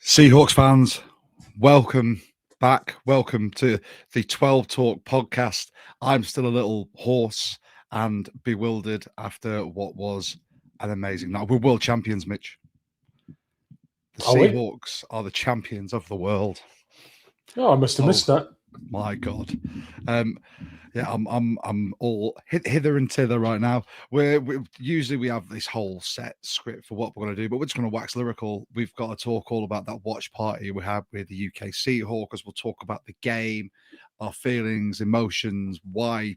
Seahawks fans, welcome back. Welcome to the 12 Talk podcast. I'm still a little hoarse and bewildered after what was an amazing night. We're world champions, Mitch. The Seahawks are the champions of the world. Oh, I must have missed that. My God. I'm all hither and thither right now. We usually have this whole set script for what we're going to do, but we're just going to wax lyrical. We've got to talk all about that watch party we had with the UK Seahawks. We'll talk about the game, our feelings, emotions, why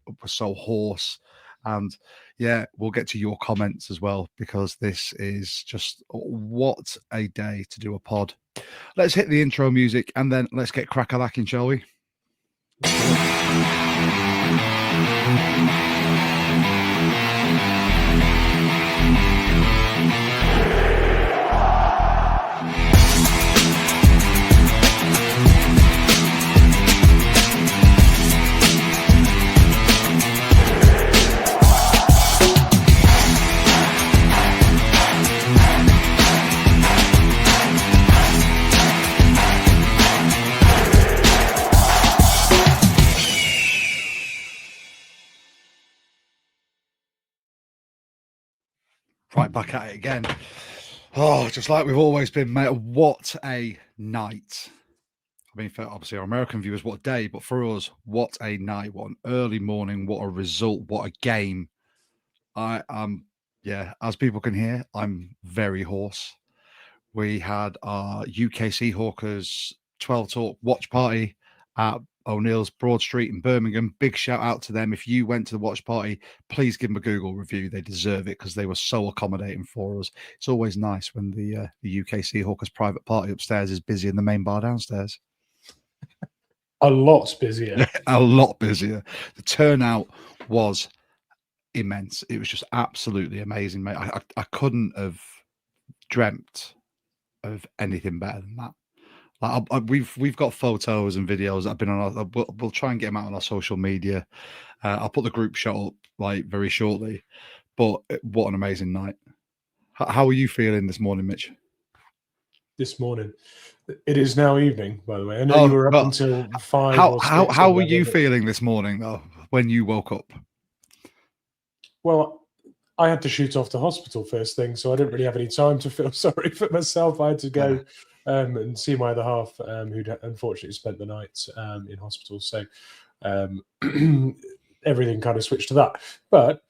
we're so hoarse. And yeah, we'll get to your comments as well, because this is just what a day to do a pod. Let's hit the intro music and then let's get crack-a-lacking, shall we? Right back at it again. Oh, just like we've always been, mate. What a night. I mean, for obviously our American viewers, what a day, but for us, what a night, what an early morning, what a result, what a game. As people can hear, I'm very hoarse. We had our UK Seahawkers 12 Talk watch party at O'Neill's Broad Street in Birmingham. Big shout out to them. If you went to the watch party, please give them a Google review. They deserve it because they were so accommodating for us. It's always nice when the UK Seahawkers private party upstairs is busy and the main bar downstairs. A lot busier. A lot busier. The turnout was immense. It was just absolutely amazing, mate. I couldn't have dreamt of anything better than that. Like we've got photos and videos that have been on. We'll try and get them out on our social media. I'll put the group shot up like very shortly. But what an amazing night! How are you feeling this morning, Mitch? This morning, it is now evening. By the way, I know you were up until 5. How were you feeling this morning though when you woke up? Well, I had to shoot off to hospital first thing, so I didn't really have any time to feel sorry for myself. I had to go and see my other half, who'd unfortunately spent the night in hospital. So everything kind of switched to that. But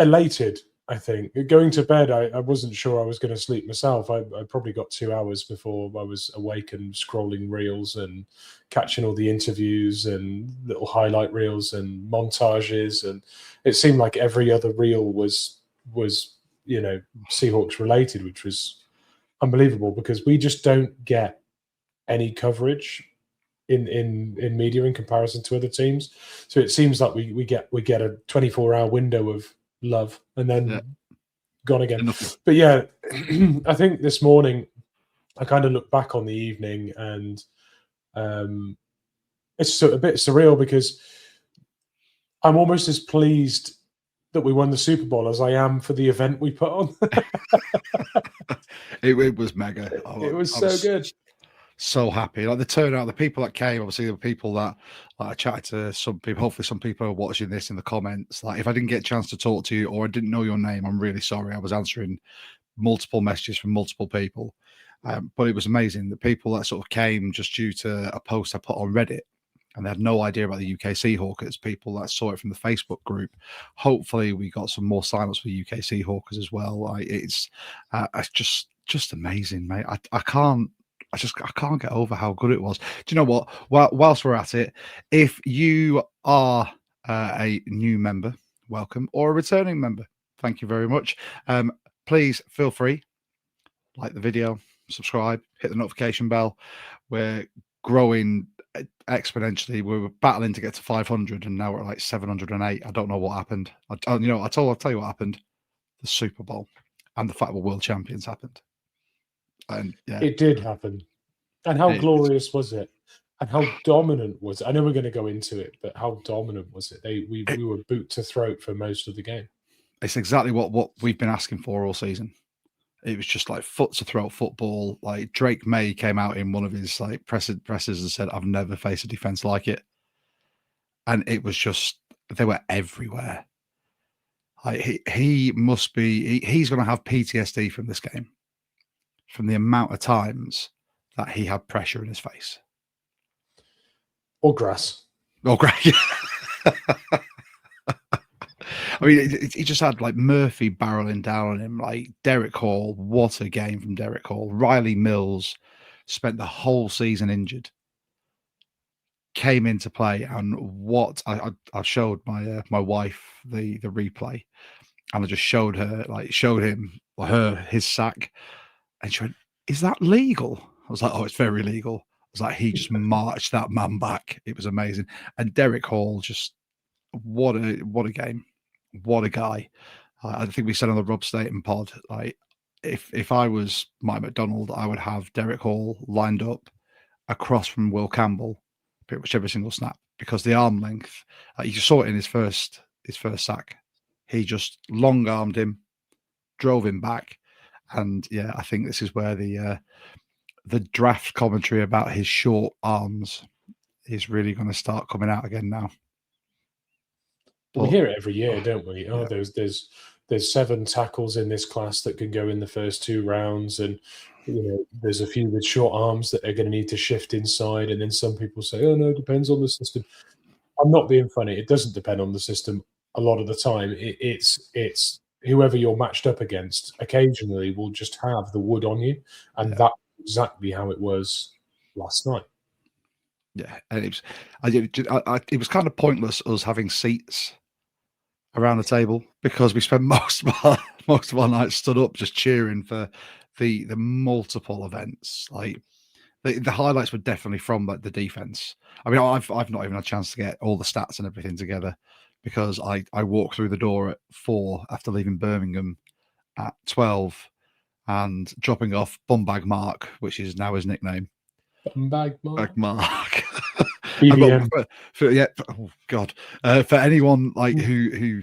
elated, I think. Going to bed, I wasn't sure I was going to sleep myself. I probably got 2 hours before I was awake and scrolling reels and catching all the interviews and little highlight reels and montages. And it seemed like every other reel was Seahawks related, which was unbelievable because we just don't get any coverage in media in comparison to other teams. So it seems like we get a 24-hour window of love and then gone again. But yeah, I think this morning I kind of look back on the evening and it's a bit surreal because I'm almost as pleased that we won the Super Bowl as I am for the event we put on. It was mega. It was so good. So happy. Like the turnout, the people that came, obviously the people that I chatted to some people, hopefully some people are watching this in the comments. Like if I didn't get a chance to talk to you or I didn't know your name, I'm really sorry. I was answering multiple messages from multiple people. But it was amazing. The people that sort of came just due to a post I put on Reddit and they had no idea about the UK Seahawkers, people that saw it from the Facebook group. Hopefully we got some more sign-ups for UK Seahawkers as well. Like it's just amazing, mate. I can't get over how good it was. Do you know what? Whilst we're at it, if you are a new member, welcome, or a returning member, thank you very much. Please feel free, like the video, subscribe, hit the notification bell. We're growing exponentially. We were battling to get to 500, and now we're at like 708. I don't know what happened. I'll tell you what happened. The Super Bowl and the fact we're world champions happened. And yeah, it did happen. And how glorious was it? And how dominant was it? I know we're going to go into it, but how dominant was it? We were boot to throat for most of the game. It's exactly what we've been asking for all season. It was just like foot to throat football. Like Drake May came out in one of his like presses and said, "I've never faced a defense like it," and it was just they were everywhere. Like he must be he's going to have PTSD from this game, from the amount of times that he had pressure in his face or grass. Oh, great! I mean, he just had like Murphy barreling down on him, like Derek Hall. What a game from Derek Hall. Riley Mills spent the whole season injured, came into play, and what I showed my wife the replay, and I just showed him his sack, and she went, "Is that legal?" I was like, "Oh, it's very legal." I was like, he just marched that man back. It was amazing, and Derek Hall just what a game. What a guy. I think we said on the Rob Staten pod, like if I was Mike McDonald, I would have Derek Hall lined up across from Will Campbell pretty much every single snap, because the arm length, you just saw it in his first sack. He just long armed him, drove him back, and yeah, I think this is where the draft commentary about his short arms is really going to start coming out again now. We hear it every year, don't we? Oh, yeah. there's 7 tackles in this class that can go in the first 2 rounds, and there's a few with short arms that are going to need to shift inside. And then some people say, "Oh no, it depends on the system." I'm not being funny. It doesn't depend on the system a lot of the time. It's whoever you're matched up against. Occasionally, will just have the wood on you, and that's exactly how it was last night. Yeah, and it was kind of pointless us having seats around the table, because we spent most of our night stood up just cheering for the multiple events. Like the highlights were definitely from like the defense. I mean, I've not even had a chance to get all the stats and everything together, because I walked through the door at 4 after leaving Birmingham at 12 and dropping off Bumbag Mark, which is now his nickname. Bumbag Mark. BBM. Oh God! For anyone like who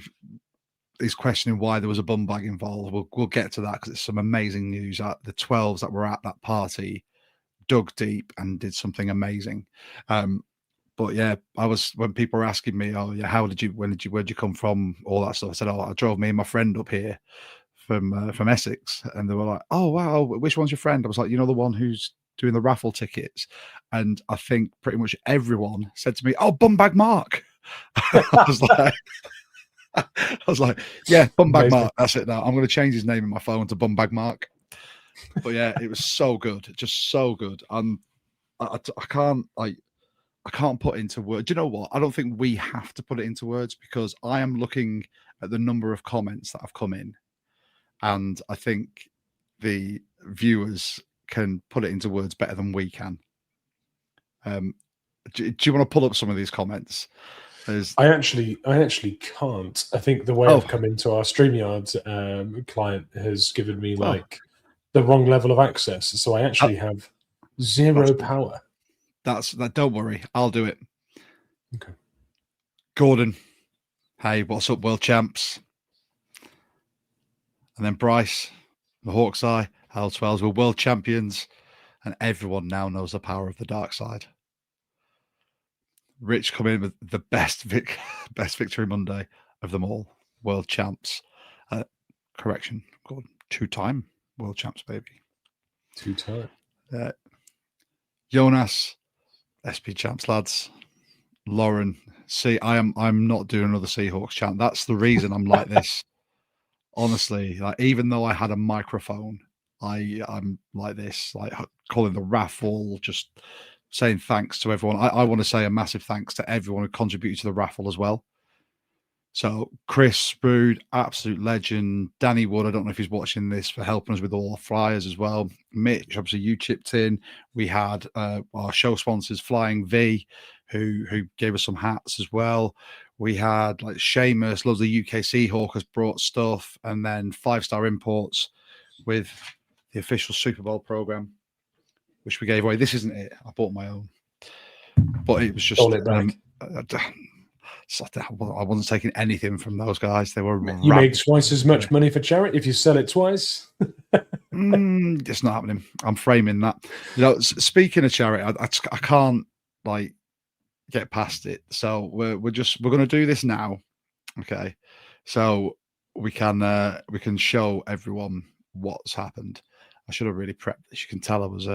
is questioning why there was a bum bag involved, we'll get to that, because it's some amazing news. The 12s that were at that party dug deep and did something amazing. But yeah, when people were asking me, "Oh yeah, where'd you come from?" All that stuff. I said, "Oh, I drove me and my friend up here from Essex," and they were like, "Oh wow, which one's your friend?" I was like, "You know, the one who's doing the raffle tickets." And I think pretty much everyone said to me, "Oh, Bumbag Mark." I was like, "Yeah, Bumbag Mark. That's it now. I'm going to change his name in my phone to Bumbag Mark." But yeah, it was so good, just so good. And I can't put into words. Do you know what? I don't think we have to put it into words, because I am looking at the number of comments that have come in, and I think the viewers can put it into words better than we can. Do you want to pull up some of these comments? I actually can't. I think the way I've come into our StreamYard client has given me the wrong level of access, so I actually have 0 power. Don't worry, I'll do it. Okay. Gordon, hey, what's up, world champs? And then Bryce, the Hawk's Eye, L12s were world champions, and everyone now knows the power of the dark side. Rich come in with the best victory Monday of them all. World champs. Correction, Gordon, 2-time world champs, baby. 2-time. Jonas, SP champs, lads. Lauren, I'm not doing another Seahawks chant. That's the reason I'm like this. Honestly, like even though I had a microphone, I'm like this, like calling the raffle, just saying thanks to everyone. I want to say a massive thanks to everyone who contributed to the raffle as well. So Chris Sprood, absolute legend. Danny Wood, I don't know if he's watching this, for helping us with all our flyers as well. Mitch, obviously you chipped in. We had our show sponsors, Flying V, who gave us some hats as well. We had like Seamus, loves the UK Seahawkers, brought stuff, and then 5-Star Imports with the official Super Bowl program, which we gave away. This isn't it. I bought my own, but it was just. I wasn't taking anything from those guys. They were. You make twice as much money for charity if you sell it twice. It's not happening. I'm framing that. Speaking of charity, I can't like get past it. So we're going to do this now. Okay, so we can show everyone what's happened. I should have really prepped this. You can tell I was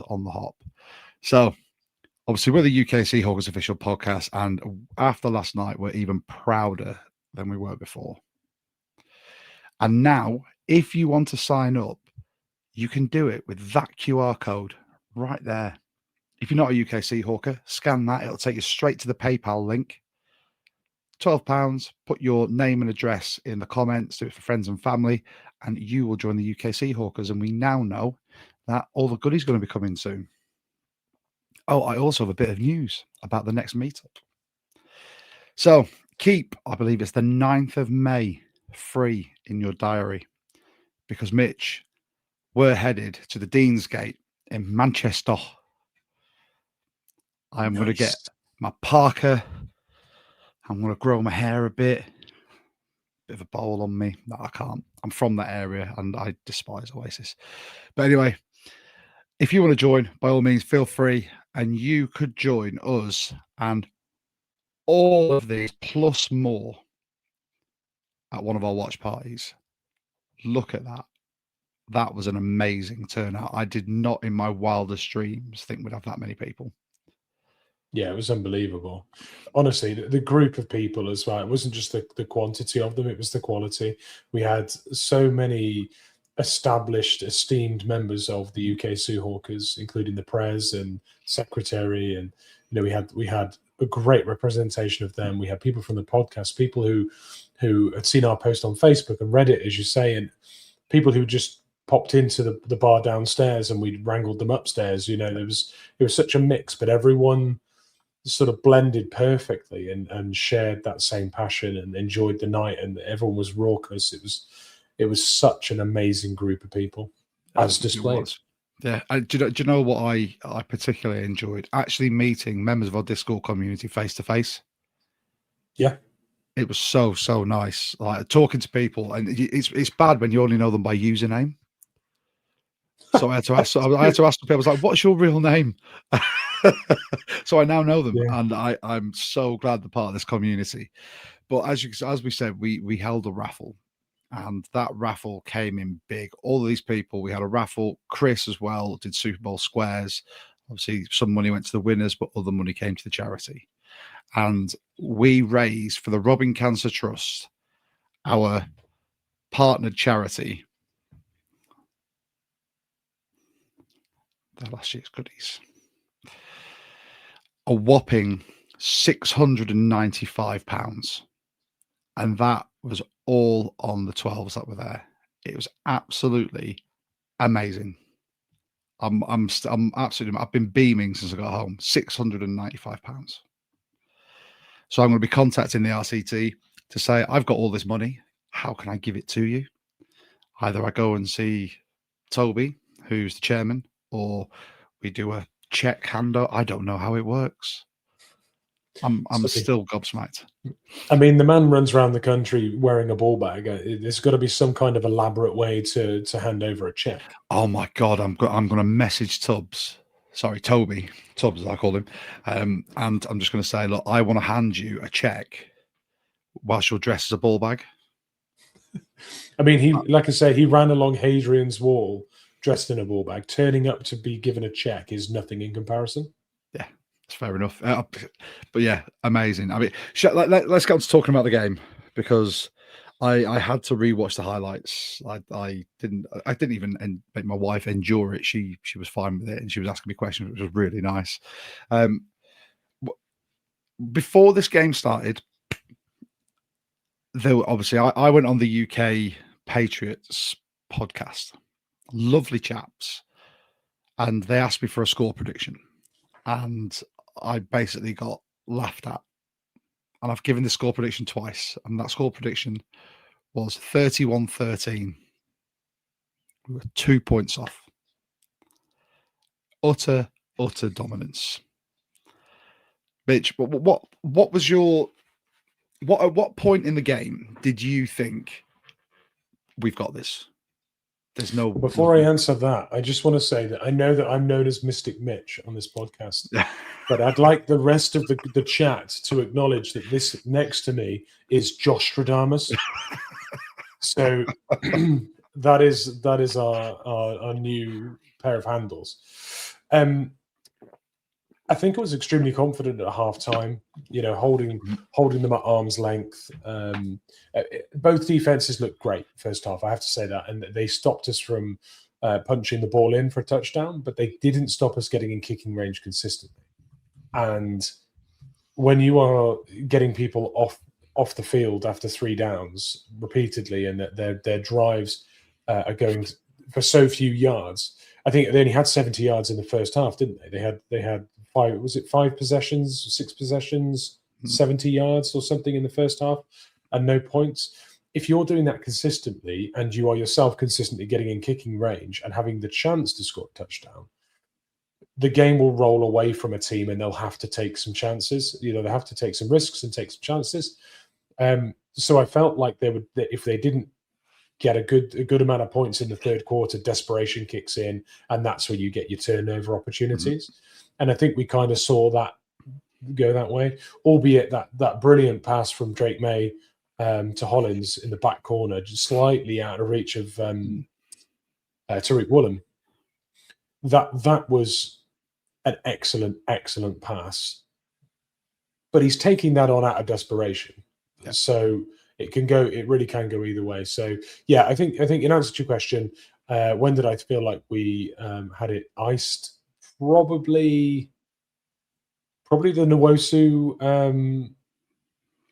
on the hop. So obviously we're the UK Seahawks official podcast, and after last night, we're even prouder than we were before. And now, if you want to sign up, you can do it with that QR code right there. If you're not a UK Seahawker, scan that. It'll take you straight to the PayPal link. £12. Put your name and address in the comments. Do it for friends and family, and you will join the UK Seahawkers. And we now know that all the goodies going to be coming soon. Oh, I also have a bit of news about the next meetup. So keep, I believe it's the 9th of May, free in your diary, because Mitch, we're headed to the Deansgate in Manchester. I'm going to get my parka. I'm going to grow my hair a bit of a bowl on me. No, I can't. I'm from that area and I despise Oasis. But anyway, if you want to join, by all means, feel free. And you could join us and all of these plus more at one of our watch parties. Look at that. That was an amazing turnout. I did not in my wildest dreams think we'd have that many people. Yeah, it was unbelievable. Honestly, the group of people as well, it wasn't just the quantity of them, it was the quality. We had so many established, esteemed members of the UK Seahawkers, including the Prez and Secretary, and we had a great representation of them. We had people from the podcast, people who had seen our post on Facebook and read it, as you say, and people who just popped into the bar downstairs and we wrangled them upstairs. It was such a mix, but everyone sort of blended perfectly and shared that same passion and enjoyed the night, and everyone was raucous. It was such an amazing group of people as displayed. Yeah. Do you know what I particularly enjoyed? Actually meeting members of our Discord community face to face. Yeah. It was so nice. Like talking to people, and it's bad when you only know them by username. So I had to ask people, I was like, what's your real name? So I now know them, and I'm so glad they're part of this community. But as we said, we held a raffle, and that raffle came in big. All of these people, we had a raffle. Chris as well did Super Bowl squares. Obviously, some money went to the winners, but other money came to the charity. And we raised for the Robbing Cancer Trust, our partnered charity, the last year's goodies, a whopping £695. And that was all on the 12s that were there. It was absolutely amazing. I'm absolutely, I've been beaming since I got home. £695. So I'm going to be contacting the RCT to say, I've got all this money. How can I give it to you? Either I go and see Toby, who's the chairman, or we do a check handout. I don't know how it works. I'm still gobsmacked. I mean, the man runs around the country wearing a ball bag. There's got to be some kind of elaborate way to hand over a check. Oh my God, I'm going to message Toby, Tubbs as I call him, and I'm just going to say, look, I want to hand you a check whilst you're dressed as a ball bag. I mean, he ran along Hadrian's Wall dressed in a ball bag. Turning up to be given a check is nothing in comparison. Yeah, it's fair enough. But yeah, amazing. I mean, let's get on to talking about the game, because I had to rewatch the highlights. I didn't even make my wife endure it. She was fine with it, and she was asking me questions, which was really nice. Before this game started, obviously I went on the UK Patriots podcast. Lovely chaps, and they asked me for a score prediction, and I basically got laughed at. And I've given the score prediction twice, and that score prediction was 31-13. We were 2 points off. Utter dominance. Bitch, but what was your at what point in the game did you think we've got this? there's no. Before I answer that, I just want to say that I know that I'm known as Mystic Mitch on this podcast, but I'd like the rest of the chat to acknowledge that this next to me is Josh Stradamus. So that is our new pair of handles. I think I was extremely confident at halftime, holding them at arm's length. Both defenses looked great first half, I have to say that. And they stopped us from punching the ball in for a touchdown, but they didn't stop us getting in kicking range consistently. And when you are getting people off the field after 3 downs repeatedly, and that their drives are going for so few yards, I think they only had 70 yards in the first half, didn't they? They had 5 possessions, 6 possessions, 70 yards or something in the first half, and no points. If you're doing that consistently, and you are yourself consistently getting in kicking range and having the chance to score a touchdown, the game will roll away from a team, and they'll have to take some chances. They have to take some risks and take some chances. So I felt like if they didn't get a good amount of points in the third quarter, desperation kicks in, and that's where you get your turnover opportunities. And I think we kind of saw that go that way, albeit that brilliant pass from Drake May to Hollins in the back corner, just slightly out of reach of Tariq Woolen. That was an excellent pass, but he's taking that on out of desperation. Yeah. So it really can go either way. So yeah, I think in answer to your question, when did I feel like we had it iced? Probably the Nwosu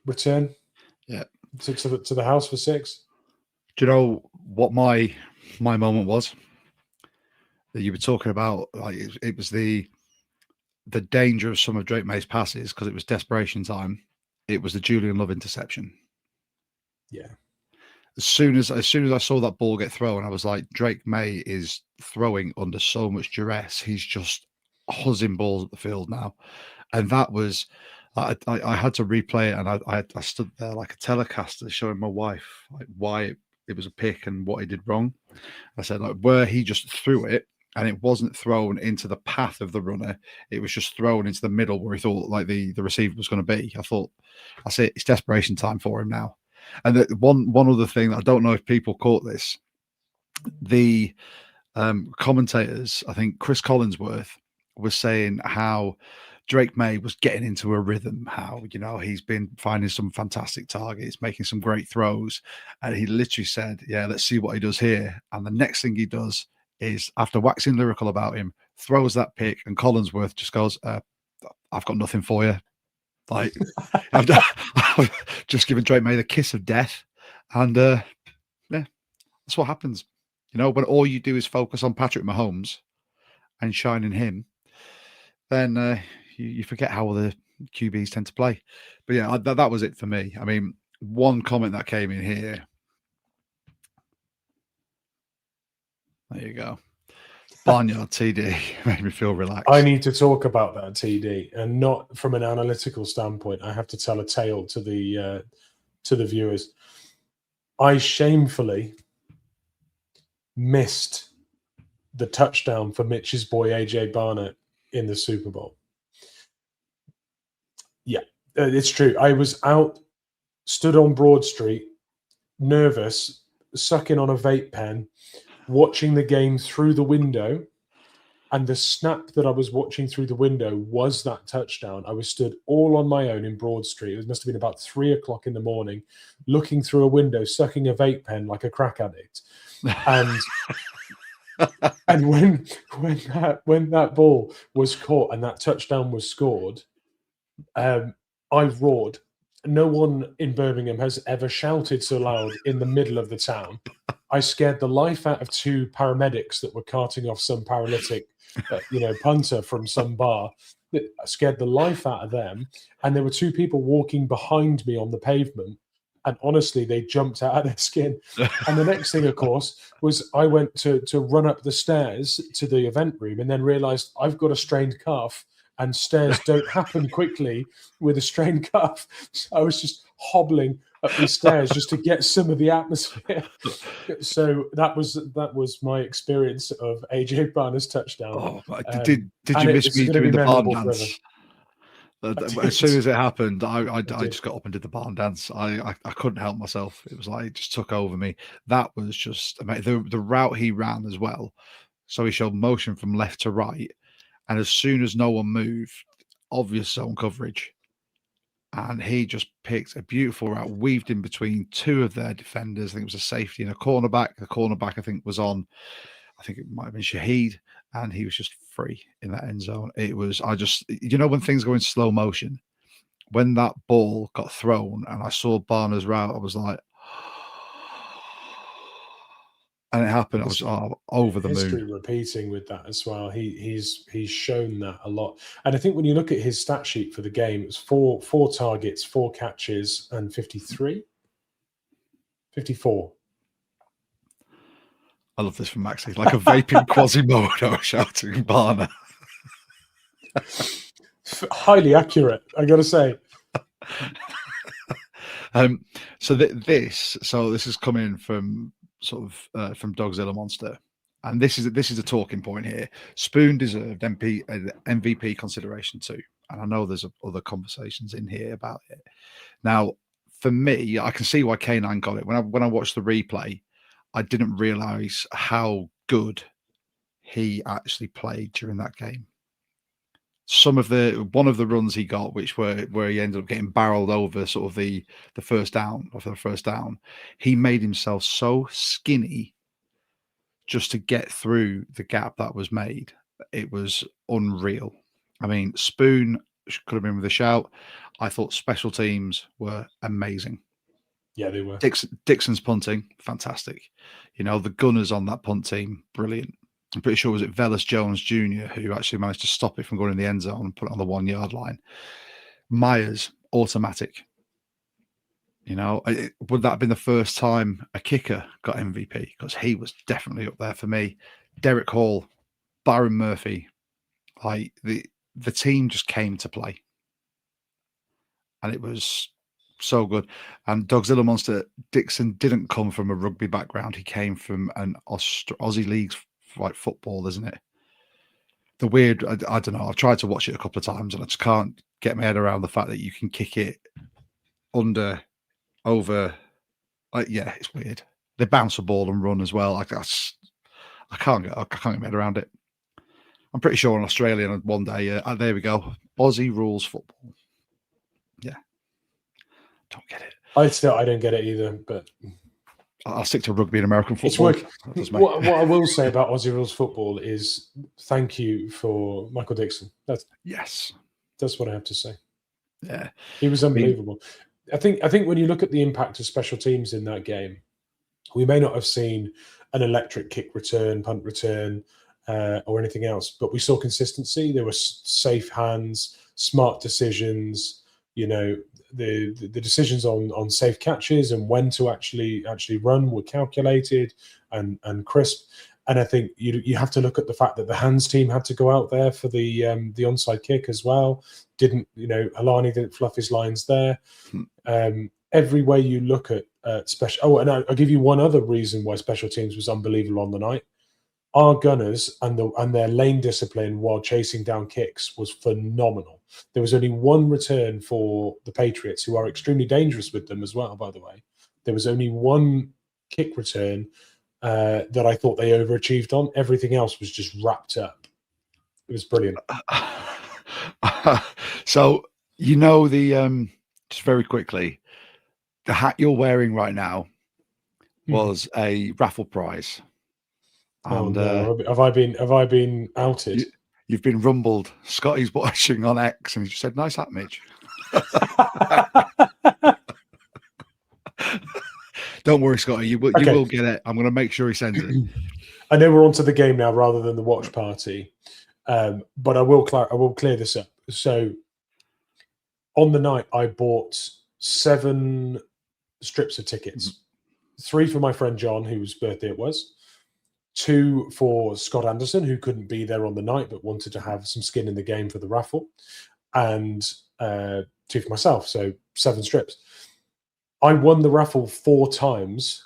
return. Yeah, to the house for 6. Do you know what my moment was? That you were talking about, like it was the danger of some of Drake May's passes because it was desperation time. It was the Julian Love interception. Yeah. As soon as I saw that ball get thrown, I was like, Drake May is throwing under so much duress. He's just huzzing balls at the field now. And that was, I had to replay it, and I stood there like a telecaster showing my wife like why it was a pick and what he did wrong. I said, like, where he just threw it, and it wasn't thrown into the path of the runner. It was just thrown into the middle where he thought like the receiver was going to be. I thought, that's it. It's desperation time for him now. And one other thing that I don't know if people caught this, the commentators, I think Chris Collinsworth was saying how Drake May was getting into a rhythm, how, he's been finding some fantastic targets, making some great throws. And he literally said, yeah, let's see what he does here. And the next thing he does is, after waxing lyrical about him, throws that pick, and Collinsworth just goes, I've got nothing for you. Like, I've just given Drake May the kiss of death. And yeah, that's what happens. When all you do is focus on Patrick Mahomes and shining him, then you forget how the QBs tend to play. But yeah, that was it for me. I mean, one comment that came in here. There you go. Barnyard TD made me feel relaxed. I need to talk about that TD, and not from an analytical standpoint. I have to tell a tale to the viewers. I shamefully missed the touchdown for Mitch's boy AJ Barnett in the Super Bowl. Yeah, it's true. I was out, stood on Broad Street, nervous, sucking on a vape pen, watching the game through the window, and the snap that I was watching through the window was that touchdown. I was stood all on my own in Broad Street. It must have been about 3:00 in the morning, looking through a window, sucking a vape pen like a crack addict. And and when that ball was caught and that touchdown was scored, I roared. No one in Birmingham has ever shouted so loud in the middle of the town. I scared the life out of 2 paramedics that were carting off some paralytic, punter from some bar. I scared the life out of them. And there were 2 people walking behind me on the pavement. And honestly, they jumped out of their skin. And the next thing, of course, was I went to run up the stairs to the event room, and then realized I've got a strained calf and stairs don't happen quickly with a strained calf. So I was just hobbling up these stairs just to get some of the atmosphere. So that was my experience of AJ Barner's touchdown. Oh, did and you miss it's me going to doing be the barn memorable forever. dance? As soon as it happened, I did. just got up and did the barn dance. I couldn't help myself. It was like it just took over me. That was just amazing. The route he ran as well. So he showed motion from left to right, and as soon as no one moved, obvious zone coverage, and he just picked a beautiful route, weaved in between two of their defenders. I think it was a safety and a cornerback. The cornerback, I think, was on. I think it might have been Shaheed, and he was just free in that end zone. It was, when things go in slow motion, when that ball got thrown and I saw Barner's route, I was like, and it happened. I was over the history moon. repeating with that as well. He's shown that a lot. And I think when you look at his stat sheet for the game, it was four targets, 4 catches, and 54. I love this from Maxi, like a vaping Quasimodo shouting Barner. Highly accurate, I got to say. So this is coming from sort of from Dogzilla Monster, and this is a talking point here. Spoon deserved MVP consideration too, and I know there's other conversations in here about it. Now, for me, I can see why K9 got it. When I watched the replay, I didn't realize how good he actually played during that game. One of the runs he got, where he ended up getting barreled over sort of the first down, he made himself so skinny just to get through the gap that was made. It was unreal. I mean, Spoon could have been with a shout. I thought special teams were amazing. Yeah, they were. Dixon's punting, fantastic. The gunners on that punt team, brilliant. I'm pretty sure was it Velas Jones Jr. who actually managed to stop it from going in the end zone and put it on the 1 yard line. Myers, automatic. Would that have been the first time a kicker got MVP? Because he was definitely up there for me. Derek Hall, Byron Murphy, like the team just came to play, and it was so good. And Dogzilla Monster, Dixon didn't come from a rugby background. He came from an Aussie leagues like football, isn't it? The weird, I don't know. I've tried to watch it a couple of times and I just can't get my head around the fact that you can kick it over. Yeah, it's weird. They bounce a ball and run as well. I can't get my head around it. I'm pretty sure in Australia one day, there we go. Aussie rules football. Yeah, don't get it. I don't get it either, but I'll stick to rugby and American football. What I will say about Aussie rules football is thank you for Michael Dixon. That's what I have to say. Yeah, he was unbelievable. I think when you look at the impact of special teams in that game, we may not have seen an electric kick return, punt return, or anything else, but we saw consistency. There were safe hands, smart decisions. The decisions on safe catches and when to actually run were calculated and crisp. And I think you have to look at the fact that the hands team had to go out there for the onside kick as well. Alani didn't fluff his lines there. Every way you look at special. Oh, and I'll give you one other reason why special teams was unbelievable on the night. Our gunners and their lane discipline while chasing down kicks was phenomenal. There was only one return for the Patriots, who are extremely dangerous with them as well, by the way. There was only one kick return that I thought they overachieved on. Everything else was just wrapped up. It was brilliant. So, just very quickly, the hat you're wearing right now was a raffle prize. And, no. Have I been outed? You've been rumbled. Scotty's watching on X and he just said, "Nice hat, Mitch." Don't worry, Scotty. You will get it. I'm going to make sure he sends it. I know we're onto the game now rather than the watch party, but I will clear this up. So on the night, I bought 7 strips of tickets, 3 for my friend John, whose birthday it was, 2 for Scott Anderson, who couldn't be there on the night but wanted to have some skin in the game for the raffle, and 2 for myself, so 7 strips. I won the raffle 4 times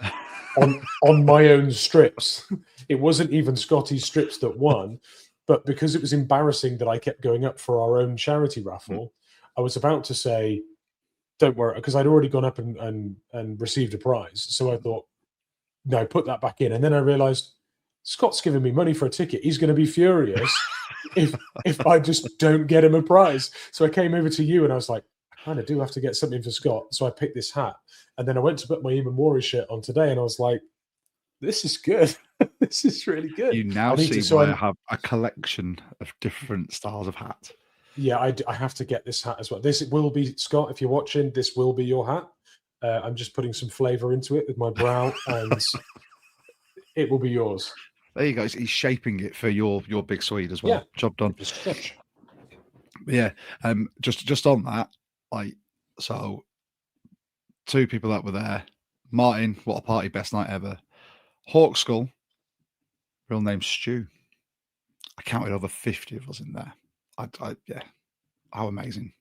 on my own strips. It wasn't even Scotty's strips that won, but because it was embarrassing that I kept going up for our own charity raffle, I was about to say, don't worry, because I'd already gone up and received a prize. So I thought, no, put that back in. And then I realized Scott's giving me money for a ticket. He's going to be furious if I just don't get him a prize. So I came over to you and I was like, I kind of do have to get something for Scott. So I picked this hat. And then I went to put my Eamon Mori shirt on today and I was like, this is good. This is really good. You now see why I have a collection of different styles of hats. Yeah, I have to get this hat as well. This will be, Scott, if you're watching, this will be your hat. I'm just putting some flavor into it with my brow and it will be yours. There you go. He's shaping it for your big Swede as well. Yeah. Job done. Yeah. Just on that, like, so 2 people that were there. Martin, what a party, best night ever. Hawk Skull, real name Stu. I counted over 50 of us in there. Yeah, how amazing.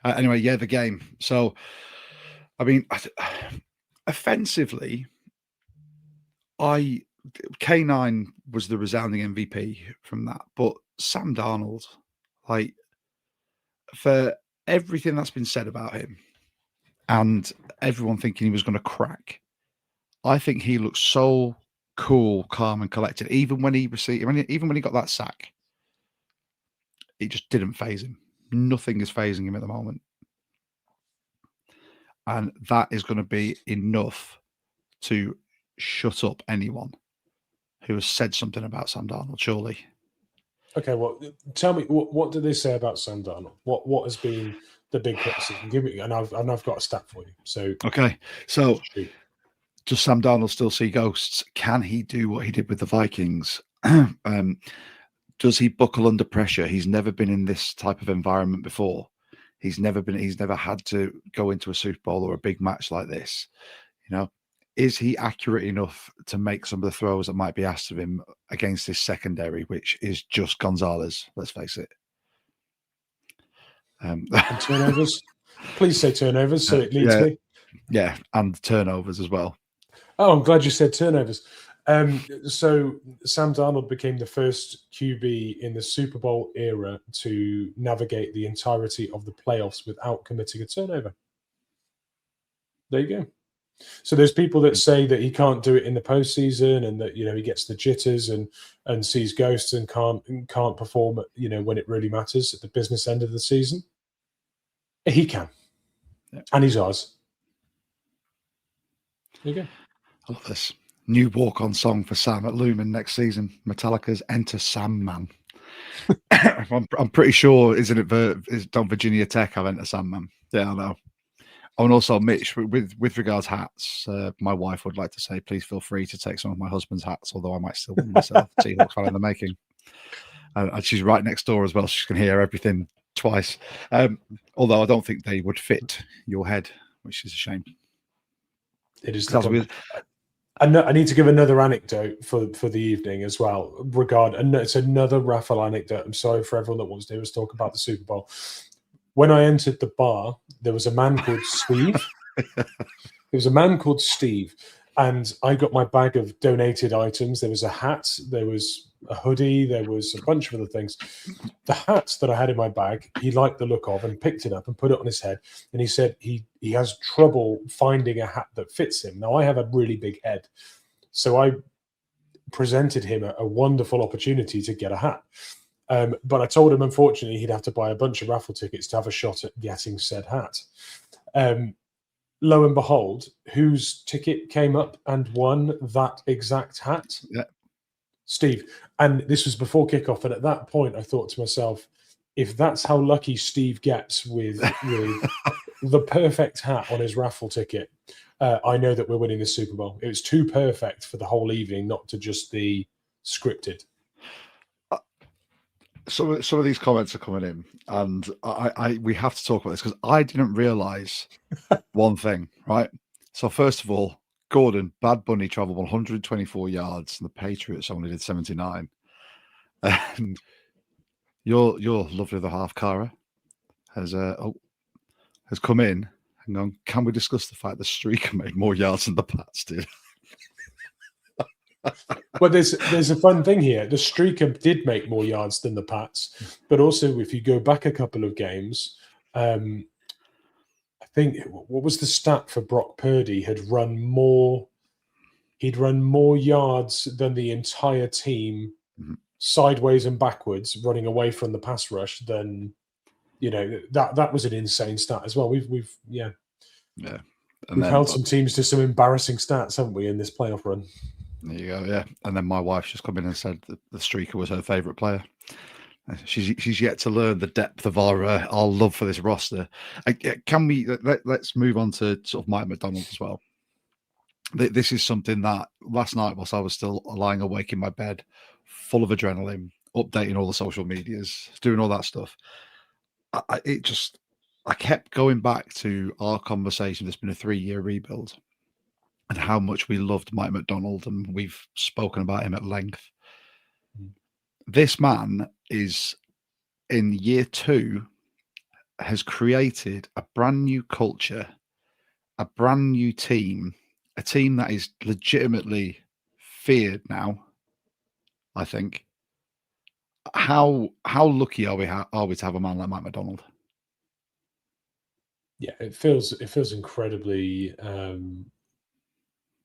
Anyway, yeah, the game. So, I mean, offensively, K9 was the resounding MVP from that, but Sam Darnold, like, for everything that's been said about him and everyone thinking he was going to crack, I think he looked so cool, calm, and collected. Even when he got that sack, it just didn't phase him. Nothing is phasing him at the moment, and that is going to be enough to shut up anyone who has said something about Sam Darnold. Surely. Okay, well, tell me what do they say about Sam Darnold? What has been the big criticism? Give me, and I've got a stat for you. So okay, so. Does Sam Darnold still see ghosts? Can he do what he did with the Vikings? Does he buckle under pressure? He's never been in this type of environment before. He's never had to go into a Super Bowl or a big match like this. You know, is he accurate enough to make some of the throws that might be asked of him against this secondary, which is just Gonzalez? Let's face it. And turnovers. Please say turnovers, so it leads me. Yeah, and turnovers as well. Oh, I'm glad you said turnovers. So Sam Darnold became the first QB in the Super Bowl era to navigate the entirety of the playoffs without committing a turnover. There you go. So there's people that say that he can't do it in the postseason and that, he gets the jitters and sees ghosts and can't perform, when it really matters at the business end of the season. He can. Yeah. And he's ours. There you go. I love this. New walk-on song for Sam at Lumen next season. Metallica's Enter Sandman. I'm pretty sure, isn't it? Don't Virginia Tech have Enter Sandman? Yeah, I know. Oh, and also, Mitch, with regards hats, my wife would like to say, please feel free to take some of my husband's hats, although I might still win myself. Seahawks fan in the making. And she's right next door as well. So she can hear everything twice. Although I don't think they would fit your head, which is a shame. It is. I need to give another anecdote for the evening as well. It's another raffle anecdote. I'm sorry for everyone that wants to hear us talk about the Super Bowl. When I entered the bar, there was a man called Steve. There was a man called Steve, and I got my bag of donated items. There was a hat, there was a hoodie, there was a bunch of other things. The hat that I had in my bag, he liked the look of and picked it up and put it on his head. And he said he has trouble finding a hat that fits him. Now, I have a really big head. So I presented him a wonderful opportunity to get a hat. But I told him, unfortunately, he'd have to buy a bunch of raffle tickets to have a shot at getting said hat. Lo and behold, whose ticket came up and won that exact hat? Yeah. Steve. And this was before kickoff. And at that point, I thought to myself, if that's how lucky Steve gets with the perfect hat on his raffle ticket, I know that we're winning the Super Bowl. It was too perfect for the whole evening, not to just be scripted. Some of these comments are coming in, and we have to talk about this because I didn't realize one thing, right? So first of all, Gordon, Bad Bunny traveled 124 yards, and the Patriots only did 79. And your lovely other half, Cara, has come in and gone, can we discuss the fact the Streaker made more yards than the Pats did? Well, there's a fun thing here. The Streaker did make more yards than the Pats, but also if you go back a couple of games, I think what was the stat for Brock Purdy? He'd run more yards than the entire team, sideways and backwards, running away from the pass rush. Than that was an insane stat as well. We've held some teams to some embarrassing stats, haven't we, in this playoff run? There you go, yeah. And then my wife's just come in and said that the Streaker was her favourite player. She's yet to learn the depth of our love for this roster. Can we let's move on to sort of Mike McDonald as well. This is something that last night, whilst I was still lying awake in my bed, full of adrenaline, updating all the social medias, doing all that stuff, I kept going back to our conversation. It's been a 3-year rebuild, and how much we loved Mike McDonald, and we've spoken about him at length. This man is, in year 2, has created a brand new culture, a brand new team, a team that is legitimately feared now, I think. How lucky are we to have a man like Mike McDonald? Yeah, it feels incredibly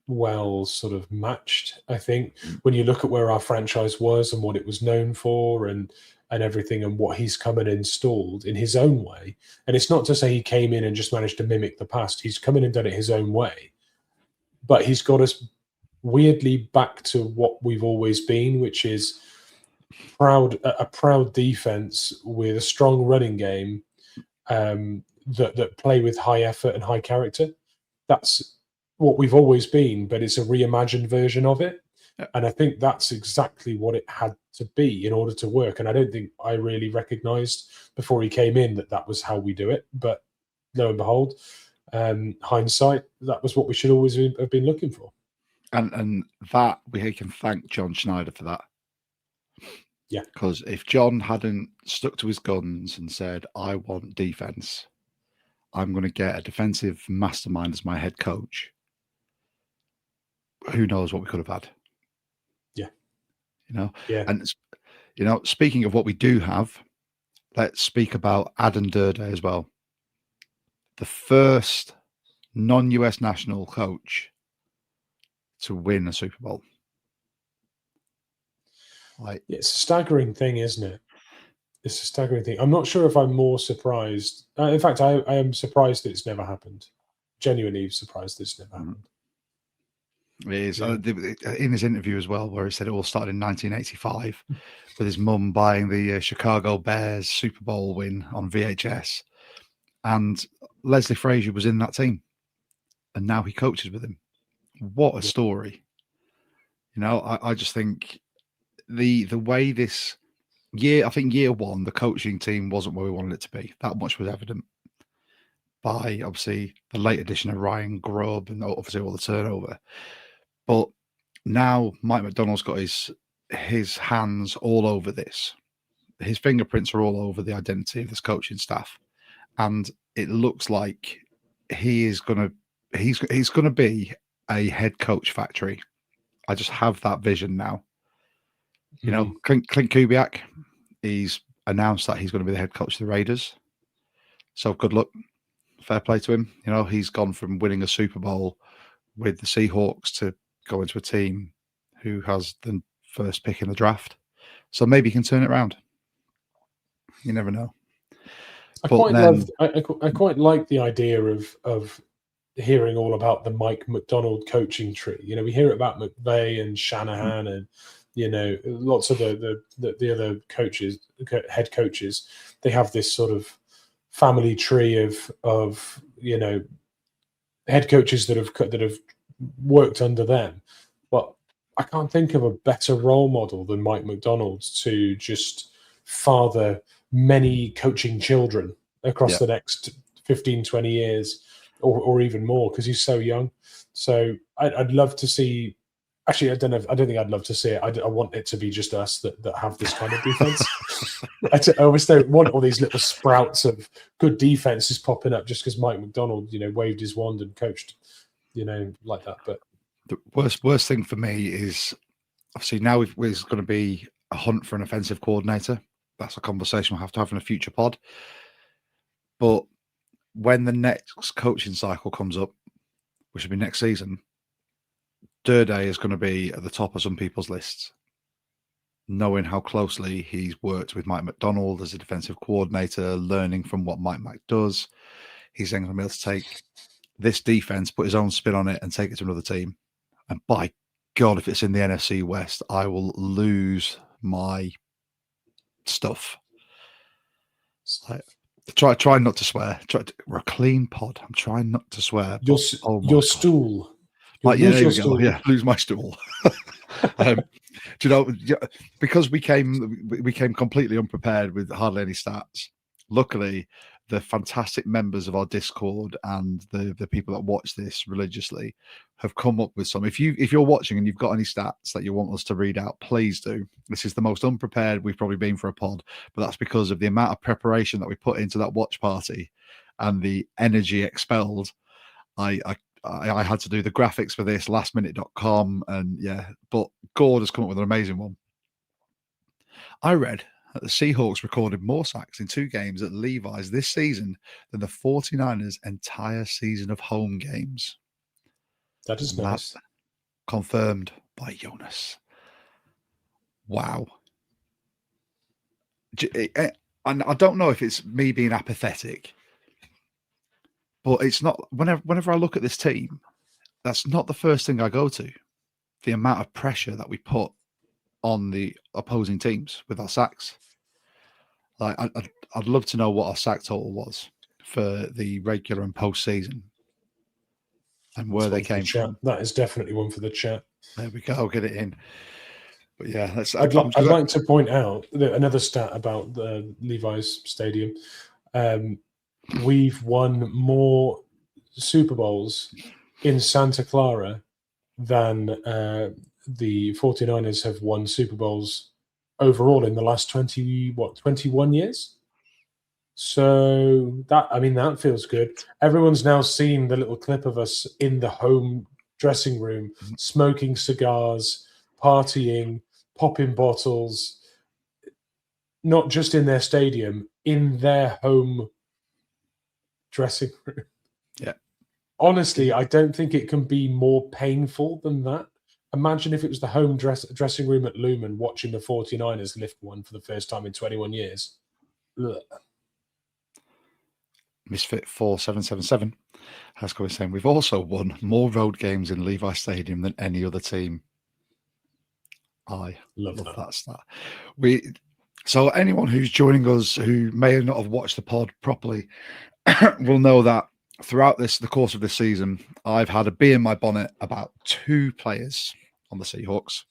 well sort of matched. I think when you look at where our franchise was and what it was known for and everything, and what he's come and installed in his own way. And it's not to say he came in and just managed to mimic the past. He's come in and done it his own way, but he's got us weirdly back to what we've always been, which is a proud defense with a strong running game that play with high effort and high character. That's what we've always been, but it's a reimagined version of it. And I think that's exactly what it had to be in order to work. And I don't think I really recognized before he came in that was how we do it. But lo and behold, hindsight, that was what we should always have been looking for. And that we can thank John Schneider for that. Yeah. Because if John hadn't stuck to his guns and said, I want defense, I'm going to get a defensive mastermind as my head coach, who knows what we could have had. Yeah. And speaking of what we do have, let's speak about Adam Durde as well. The first non-US national coach to win a Super Bowl. It's a staggering thing, isn't it? It's a staggering thing. I'm not sure if I'm more surprised. In fact, I am surprised that it's never happened. Genuinely surprised that it's never happened. It is. Yeah. In his interview as well, where he said it all started in 1985 with his mum buying the Chicago Bears Super Bowl win on VHS. And Leslie Frazier was in that team. And now he coaches with him. What a story. I just think the way this year, I think year 1, the coaching team wasn't where we wanted it to be. That much was evident by, obviously, the late addition of Ryan Grubb and obviously all the turnover. But now Mike McDonald's got his hands all over this. His fingerprints are all over the identity of this coaching staff. And it looks like he's gonna be a head coach factory. I just have that vision now. Clint Kubiak, he's announced that he's going to be the head coach of the Raiders. So good luck. Fair play to him. He's gone from winning a Super Bowl with the Seahawks to go into a team who has the first pick in the draft. So maybe he can turn it around. You never know. I quite like the idea of hearing all about the Mike McDonald coaching tree. We hear it about McVay and Shanahan and lots of the other coaches, head coaches. They have this sort of family tree of head coaches that have worked under them. But I can't think of a better role model than Mike McDonald to just father many coaching children across the next 15, 20 years. or even more because he's so young. So I'd love to see. Actually, I don't know. I don't think I'd love to see it. I want it to be just us that have this kind of defense. I always don't want all these little sprouts of good defenses popping up just because Mike McDonald, waved his wand and coached, like that. But the worst thing for me is obviously now there's going to be a hunt for an offensive coordinator. That's a conversation we'll have to have in a future pod. But when the next coaching cycle comes up, which will be next season, Durday is going to be at the top of some people's lists, knowing how closely he's worked with Mike McDonald as a defensive coordinator, learning from what Mike does. He's then going to be able to take this defense, put his own spin on it, and take it to another team. And by God, if it's in the NFC West, I will lose my stuff. Try not to swear. We're a clean pod. I'm trying not to swear. Your stool. There we go. Yeah, lose my stool. Because we came completely unprepared with hardly any stats. Luckily, the fantastic members of our Discord and the people that watch this religiously have come up with some. If you're watching and you've got any stats that you want us to read out, please do. This is the most unprepared we've probably been for a pod, but that's because of the amount of preparation that we put into that watch party and the energy expelled. I had to do the graphics for this, lastminute.com, and but Gord has come up with an amazing one. I read that the Seahawks recorded more sacks in 2 games at Levi's this season than the 49ers' entire season of home games. That is nice. Confirmed by Jonas. Wow. And I don't know if it's me being apathetic, but it's not. Whenever I look at this team, that's not the first thing I go to. The amount of pressure that we put on the opposing teams with our sacks. Like I'd love to know what our sack total was for the regular and postseason, and where they came from. That is definitely one for the chat. There we go. Get it in. But yeah, I'd like to point out another stat about the Levi's Stadium. We've won more Super Bowls in Santa Clara than the 49ers have won Super Bowls overall in the last 21 years. So that feels good. Everyone's now seen the little clip of us in the home dressing room, smoking cigars, partying, popping bottles, not just in their stadium, in their home dressing room. Yeah. Honestly, I don't think it can be more painful than that. Imagine if it was the home dressing room at Lumen watching the 49ers lift one for the first time in 21 years. Ugh. Misfit 4777 has come saying we've also won more road games in Levi Stadium than any other team. I love that stat. So anyone who's joining us who may not have watched the pod properly will know that throughout the course of this season, I've had a bee in my bonnet about 2 players on the Seahawks.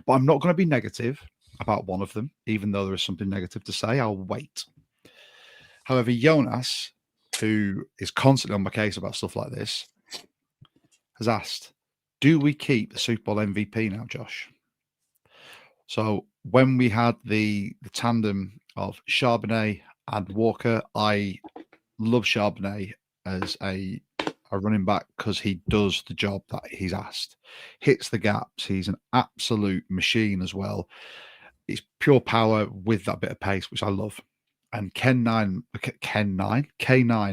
But I'm not going to be negative about one of them, even though there is something negative to say. I'll wait. However, Jonas, who is constantly on my case about stuff like this, has asked, do we keep the Super Bowl MVP now, Josh? So when we had the tandem of Charbonnet and Walker, I love Charbonnet as a running back because he does the job that he's asked. Hits the gaps. He's an absolute machine as well. It's pure power with that bit of pace, which I love. And K9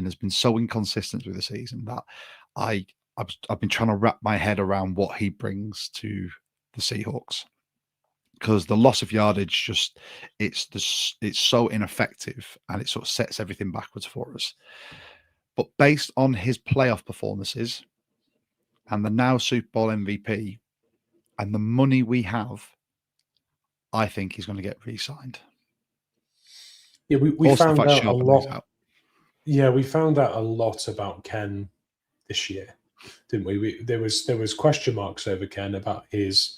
has been so inconsistent through the season that I've been trying to wrap my head around what he brings to the Seahawks, because the loss of yardage it's so ineffective and it sort of sets everything backwards for us. But based on his playoff performances and the now Super Bowl MVP and the money we have, I think he's going to get re-signed. Yeah, we found out a lot. Yeah, we found out a lot about Ken this year, didn't we? There was question marks over Ken about his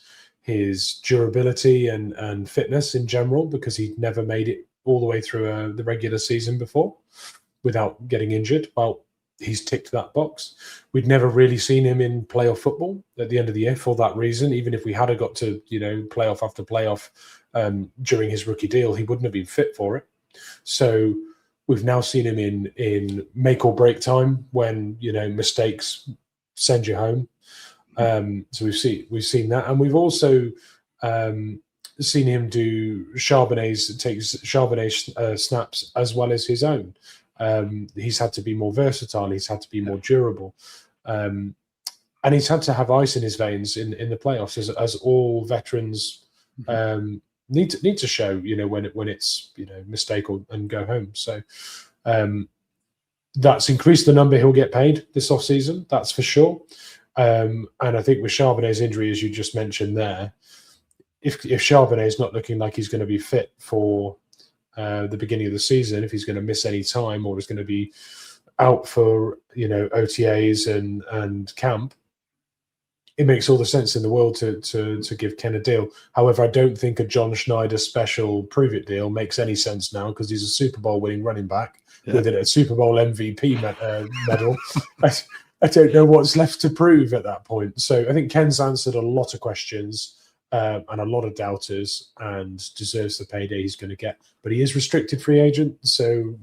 durability and fitness in general, because he'd never made it all the way through the regular season before without getting injured. Well, he's ticked that box. We'd never really seen him in playoff football at the end of the year for that reason. Even if we had got to, playoff after playoff during his rookie deal, he wouldn't have been fit for it. So we've now seen him in make or break time when, mistakes send you home. So we've seen that, and we've also seen him do Charbonnet's snaps as well as his own. He's had to be more versatile. He's had to be more durable, and he's had to have ice in his veins in the playoffs, as all veterans need to show. When it's mistake and go home. So that's increased the number he'll get paid this offseason. That's for sure. And I think with Charbonnet's injury, as you just mentioned there, if Charbonnet is not looking like he's going to be fit for the beginning of the season, if he's going to miss any time or is going to be out for OTAs and camp, it makes all the sense in the world to give Ken a deal. However, I don't think a John Schneider special prove it deal makes any sense now, because he's a Super Bowl winning running back with a Super Bowl MVP medal. I don't know what's left to prove at that point. So I think Ken's answered a lot of questions and a lot of doubters, and deserves the payday he's going to get. But he is restricted free agent, so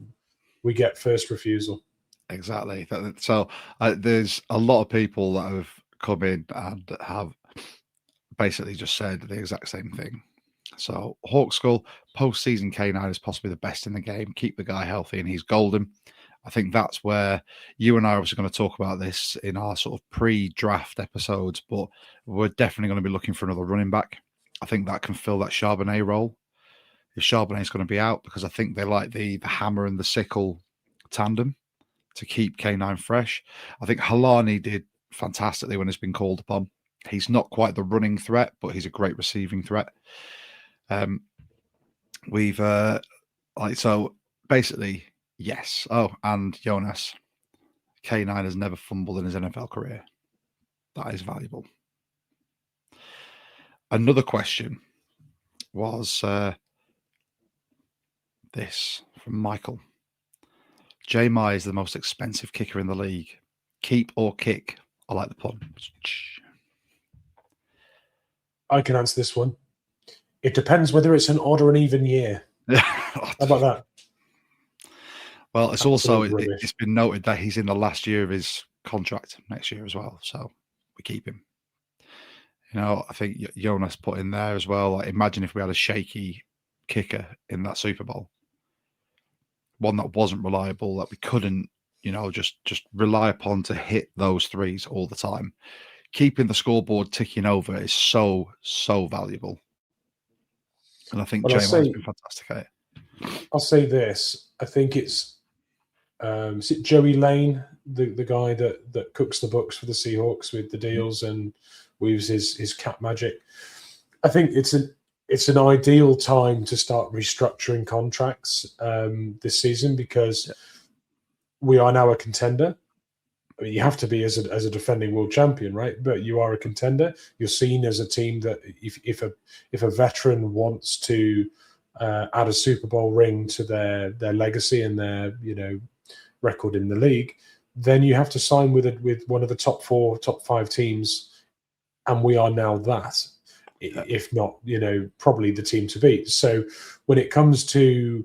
we get first refusal. Exactly. So there's a lot of people that have come in and have basically just said the exact same thing. So Hawkskull, postseason K9 is possibly the best in the game. Keep the guy healthy and he's golden. I think that's where you and I are obviously going to talk about this in our sort of pre-draft episodes, but we're definitely going to be looking for another running back. I think that can fill that Charbonnet role if Charbonnet's going to be out, because I think they like the hammer and the sickle tandem to keep K9 fresh. I think Halani did fantastically when it's been called upon. He's not quite the running threat, but he's a great receiving threat. So basically, yes. Oh, and Jonas, K9 has never fumbled in his NFL career. That is valuable. Another question was this from Michael. J-My is the most expensive kicker in the league. Keep or kick? I like the pun. I can answer this one. It depends whether it's an odd or an even year. How about that? Well, it's also it's been noted that he's in the last year of his contract next year as well, so we keep him. I think Jonas put in there as well. Like, imagine if we had a shaky kicker in that Super Bowl, one that wasn't reliable, that we couldn't, just rely upon to hit those threes all the time. Keeping the scoreboard ticking over is so valuable, and I think J-My's been fantastic at it. I'll say this: I think it's is it Joey Lane, the guy that cooks the books for the Seahawks with the deals and weaves his cap magic. I think it's an ideal time to start restructuring contracts this season, because we are now a contender. I mean, you have to be as a defending world champion, right? But you are a contender. You're seen as a team that if a veteran wants to add a Super Bowl ring to their legacy and their record in the league, then you have to sign with one of the top 4, top 5 teams, and we are now that. If not, probably the team to beat. So when it comes to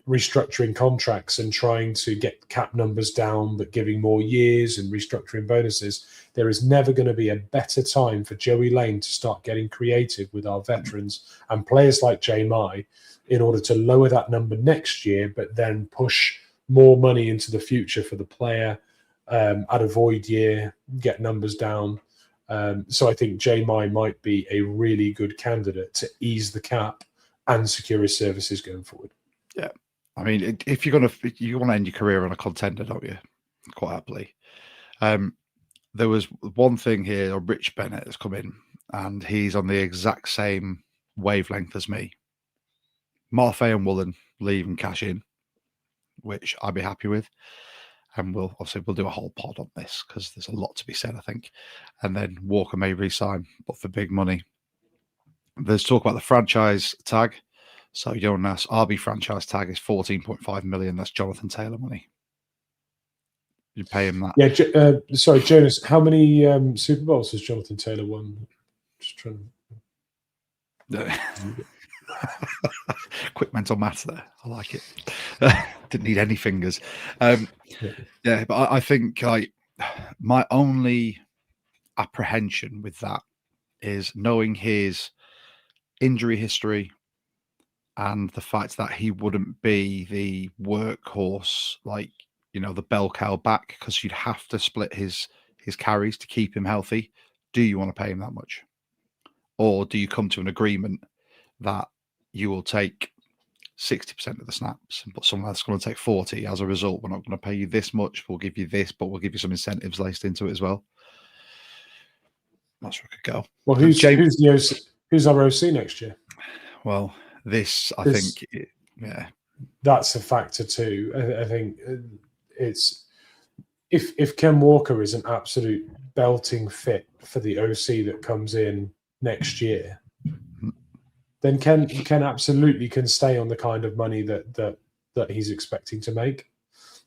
restructuring contracts and trying to get cap numbers down, but giving more years and restructuring bonuses, there is never going to be a better time for Joey Lane to start getting creative with our veterans and players like J-My in order to lower that number next year, but then push more money into the future for the player at a void year, get numbers down. So I think J-My might be a really good candidate to ease the cap and secure his services going forward. Yeah. I mean, if you want to end your career on a contender, don't you? Quite happily. There was one thing here, Rich Bennett has come in, and he's on the exact same wavelength as me. Marfay and Woolen leave and cash in, which I'd be happy with. And we'll do a whole pod on this because there's a lot to be said, I think. And then Walker may resign, but for big money. There's talk about the franchise tag. So Jonas, RB franchise tag is 14.5 million. That's Jonathan Taylor money. You pay him that. Yeah. Sorry, Jonas. How many Super Bowls has Jonathan Taylor won? Just trying. Quick mental math there. I like it. Didn't need any fingers. Yeah, but I think like my only apprehension with that is knowing his injury history and the fact that he wouldn't be the workhorse, like, you know, the bell cow back, because you'd have to split his carries to keep him healthy. Do you want to pay him that much? Or do you come to an agreement that you will take 60% of the snaps, but someone else is going to take 40? As a result, we're not going to pay you this much. We'll give you this, but we'll give you some incentives laced into it as well. That's where it could go. Well, who's our OC next year? Well, this, I think, yeah, that's a factor too. I think it's if Ken Walker is an absolute belting fit for the OC that comes in next year, then Ken absolutely can stay on the kind of money that he's expecting to make.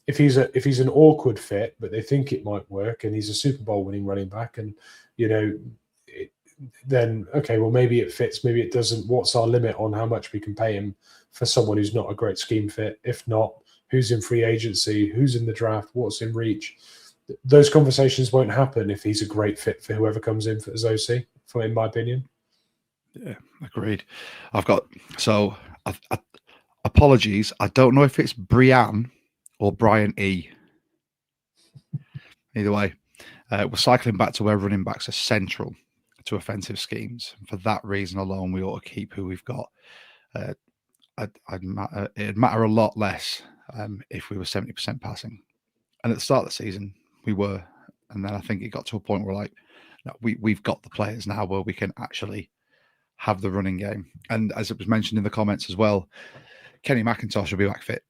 If he's an awkward fit, but they think it might work, and he's a Super Bowl winning running back, and you know, then okay, well maybe it fits, maybe it doesn't. What's our limit on how much we can pay him for someone who's not a great scheme fit? If not, who's in free agency? Who's in the draft? What's in reach? Those conversations won't happen if he's a great fit for whoever comes in as OC, in my opinion. Yeah, agreed. Apologies. I don't know if it's Brian or Brian E. Either way, we're cycling back to where running backs are central to offensive schemes. For that reason alone, we ought to keep who we've got. It'd matter a lot less if we were 70% passing. And at the start of the season, we were. And then I think it got to a point where, like, no, we've got the players now where we can actually have the running game. And as it was mentioned in the comments as well, Kenny McIntosh will be back fit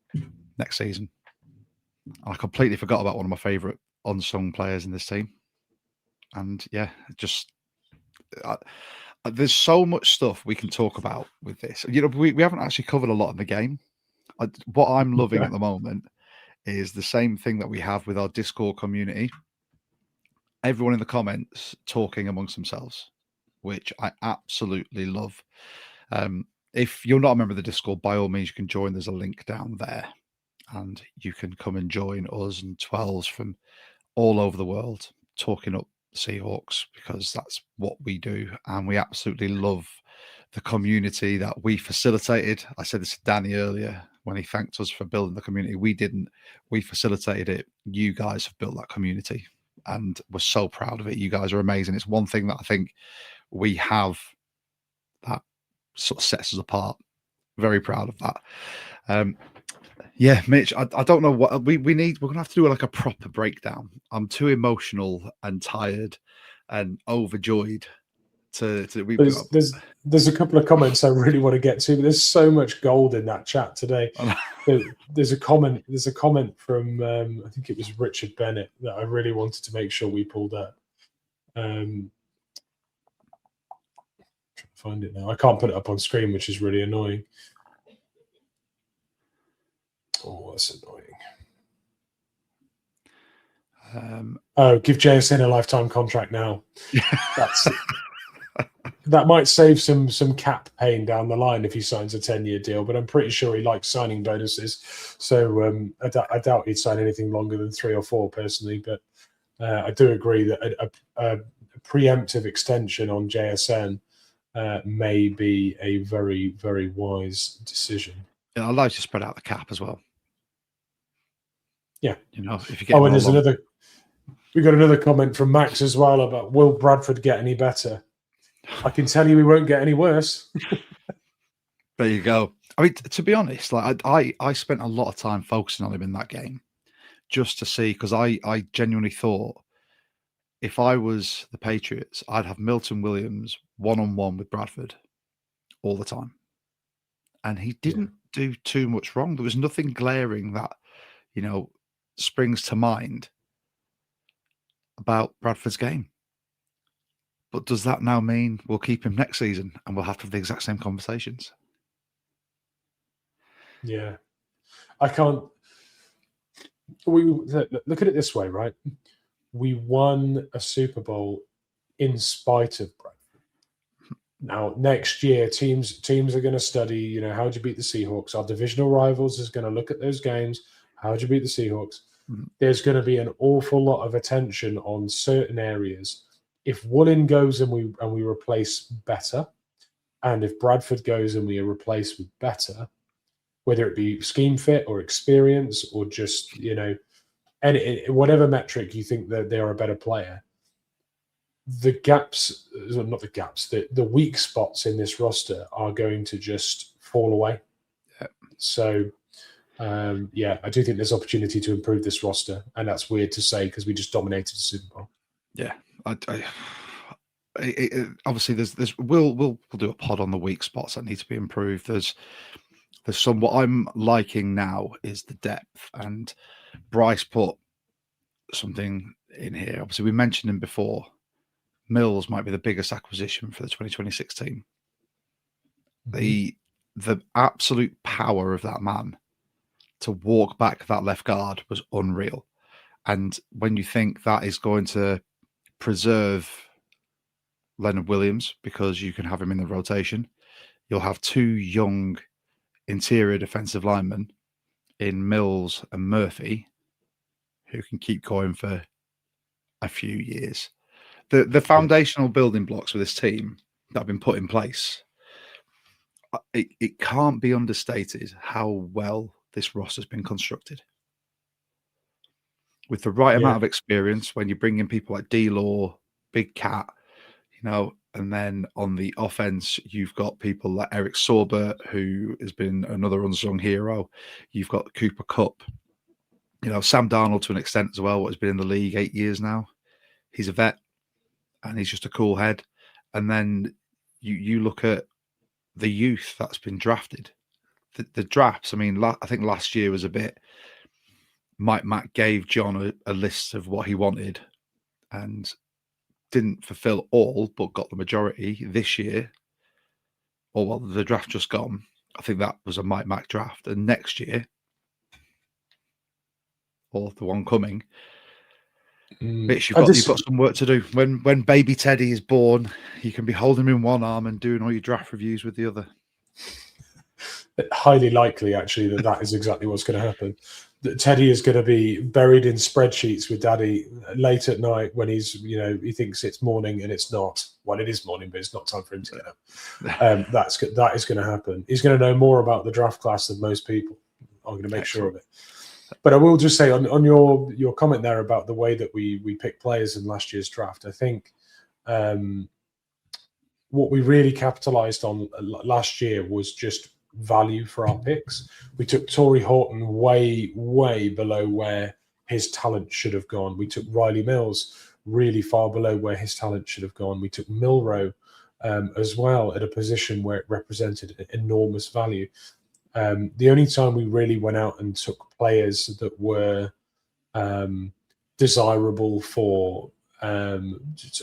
next season. I completely forgot about one of my favourite unsung players in this team. And yeah, just there's so much stuff we can talk about with this. You know, we haven't actually covered a lot in the game. What I'm loving at the moment is the same thing that we have with our Discord community. Everyone in the comments talking amongst themselves, which I absolutely love. If you're not a member of the Discord, by all means, you can join. There's a link down there, and you can come and join us and 12s from all over the world talking up Seahawks, because that's what we do, and we absolutely love the community that we facilitated. I said this to Danny earlier when he thanked us for building the community. We didn't. We facilitated it. You guys have built that community, and we're so proud of it. You guys are amazing. It's one thing that I think we have that sort of sets us apart. Very proud of that. Yeah, Mitch, I don't know what we need. We're going to have to do like a proper breakdown. I'm too emotional and tired and overjoyed there's a couple of comments I really want to get to, but there's so much gold in that chat today. There's a comment from I think it was Richard Bennett that I really wanted to make sure we pulled up. Trying to find it now. I can't put it up on screen, which is really annoying. Oh, that's annoying. Give JSN a lifetime contract now. That might save some cap pain down the line if he signs a 10-year deal, but I'm pretty sure he likes signing bonuses. So I doubt he'd sign anything longer than 3 or 4 personally. But I do agree that a preemptive extension on JSN may be a very, very wise decision. It allows you to spread out the cap as well. Yeah. You know, if you get and we got another comment from Max as well about, will Bradford get any better? I can tell you we won't get any worse. There you go. I mean, to be honest, like I spent a lot of time focusing on him in that game just to see, because I genuinely thought if I was the Patriots, I'd have Milton Williams one-on-one with Bradford all the time. And he didn't do too much wrong. There was nothing glaring that, you know, springs to mind about Bradford's game. But does that now mean we'll keep him next season and we'll have to have the exact same conversations? Yeah. I can't. Look at it this way, right? We won a Super Bowl in spite of Bradford. Now, next year, teams are going to study, how do you beat the Seahawks? Our divisional rivals is going to look at those games. How do you beat the Seahawks? There's going to be an awful lot of attention on certain areas. If Woolen goes and we replace better, and if Bradford goes and we replace with better, whether it be scheme fit or experience or just, whatever metric you think that they are a better player, the gaps, not the gaps, the weak spots in this roster are going to just fall away. Yeah. So, I do think there's opportunity to improve this roster, and that's weird to say because we just dominated the Super Bowl. Yeah, obviously we'll do a pod on the weak spots that need to be improved. There's some, what I'm liking now is the depth, and Bryce put something in here. Obviously, we mentioned him before. Mills might be the biggest acquisition for the 2026 team. The absolute power of that man to walk back that left guard was unreal. And when you think that is going to preserve Leonard Williams because you can have him in the rotation, you'll have two young interior defensive linemen in Mills and Murphy who can keep going for a few years. The foundational building blocks for this team that have been put in place, it can't be understated how well this roster has been constructed. With the right amount of experience, when you bring in people like D-Law, Big Cat, and then on the offense, you've got people like Eric Sauber, who has been another unsung hero. You've got Cooper Kupp, Sam Darnold to an extent as well, has been in the league 8 years now. He's a vet and he's just a cool head. And then you look at the youth that's been drafted. The drafts, I think last year was a bit, Mike Mack gave John a list of what he wanted and didn't fulfill all, but got the majority this year. The draft just gone. I think that was a Mike Mack draft. And next year, or the one coming, Mitch, you've got some work to do. When baby Teddy is born, you can be holding him in one arm and doing all your draft reviews with the other. Highly likely, actually, that is exactly what's going to happen. That Teddy is going to be buried in spreadsheets with Daddy late at night when he's, he thinks it's morning and it's not. Well, it is morning, but it's not time for him to get up. That is going to happen. He's going to know more about the draft class than most people. I'm going to make sure of it. But I will just say on your comment there about the way that we picked players in last year's draft, I think what we really capitalized on last year was just value for our picks. We took Torrey Horton way, way below where his talent should have gone. We took Riley Mills really far below where his talent should have gone. We took Milrow as well at a position where it represented enormous value. The only time we really went out and took players that were desirable for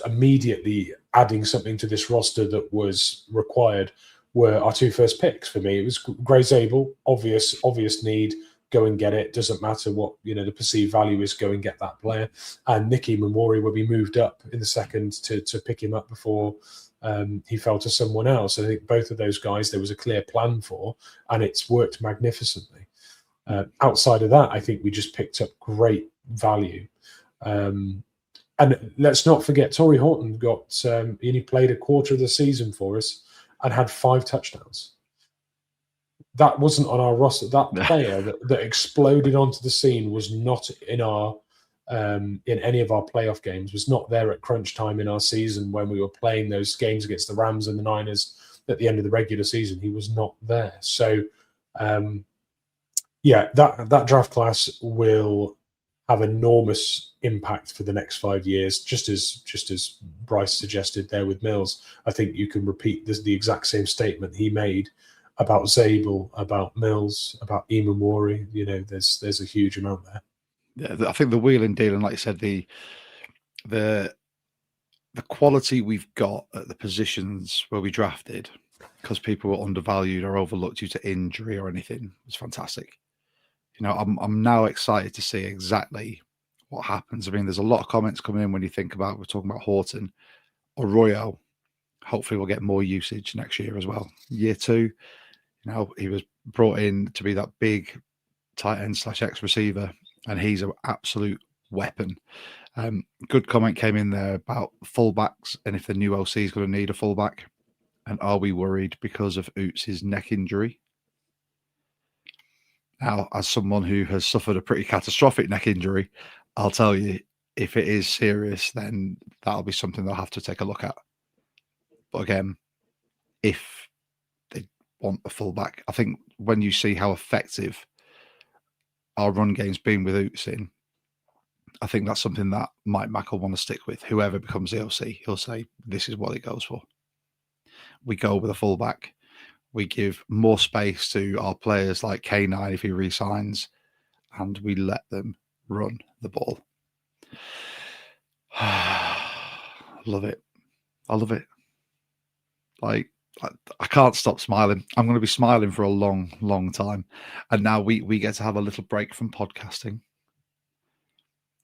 immediately adding something to this roster that was required were our two first picks for me. It was Gray Zabel, obvious need, go and get it. Doesn't matter what the perceived value is, go and get that player. And Nicky Mamori will be moved up in the second to pick him up before he fell to someone else. I think both of those guys there was a clear plan for, and it's worked magnificently. Outside of that, I think we just picked up great value. And let's not forget, Torrey Horton he played a quarter of the season for us and had 5 touchdowns. That wasn't on our roster. That player that exploded onto the scene was not in our in any of our playoff games, was not there at crunch time in our season when we were playing those games against the Rams and the Niners at the end of the regular season. He was not there. So, that draft class will have enormous impact for the next 5 years, just as Bryce suggested there with Mills. I think you can repeat the exact same statement he made about Zabel, about Mills, about Imamori. There's a huge amount there. Yeah, I think the wheeling deal, and like you said, the quality we've got at the positions where we drafted, because people were undervalued or overlooked due to injury or anything, was fantastic. I'm now excited to see exactly what happens. I mean, there's a lot of comments coming in when you think about, we're talking about Horton. Arroyo, hopefully we'll get more usage next year as well. Year 2, he was brought in to be that big tight end / X receiver, and he's an absolute weapon. Good comment came in there about fullbacks and if the new OC is going to need a fullback. And are we worried because of Oots' neck injury? Now, as someone who has suffered a pretty catastrophic neck injury, I'll tell you, if it is serious, then that'll be something they'll have to take a look at. But again, if they want a fullback, I think when you see how effective our run game's been with Oots in, I think that's something that Mike Mack will want to stick with. Whoever becomes the OC, he'll say, this is what it goes for. We go with a fullback. We give more space to our players like K9 if he resigns, and we let them run the ball. Love it. I love it. Like, I can't stop smiling. I'm going to be smiling for a long, long time. And now we get to have a little break from podcasting.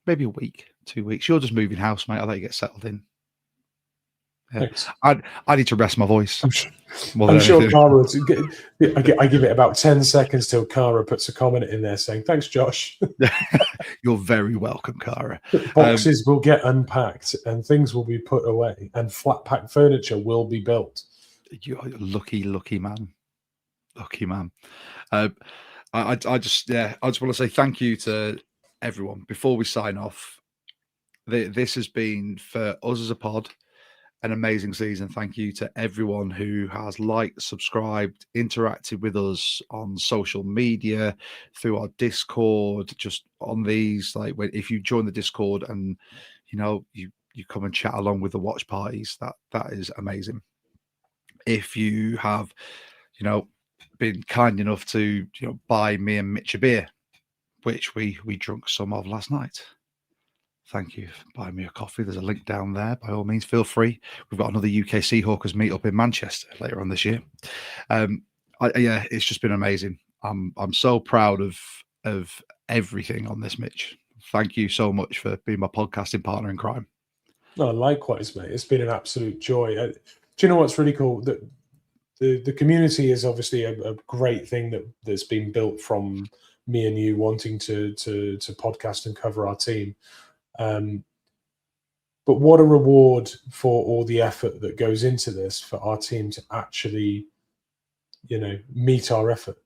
Maybe a week, 2 weeks. You're just moving house, mate. I'll let you get settled in. Yeah. I need to rest my voice. I'm sure Cara. I give it about 10 seconds till Cara puts a comment in there saying, "Thanks, Josh." You're very welcome, Cara. Boxes will get unpacked and things will be put away, and flat pack furniture will be built. You're a lucky man. Lucky man. I just want to say thank you to everyone before we sign off. This has been, for us as a pod, an amazing season. Thank you to everyone who has liked, subscribed, interacted with us on social media, through our Discord, just on these. Like, if you join the Discord and you come and chat along with the watch parties, that is amazing. If you have been kind enough to buy me and Mitch a beer, which we drunk some of last night, thank you for buying me a coffee. There's a link down there. By all means, feel free. We've got another UK Seahawkers meet up in Manchester later on this year. It's just been amazing. I'm so proud of everything on this, Mitch. Thank you so much for being my podcasting partner in crime. No, likewise, mate. It's been an absolute joy. Do you know what's really cool? That the community is obviously a great thing that's been built from me and you wanting to podcast and cover our team. But what a reward for all the effort that goes into this, for our team to actually, meet our effort.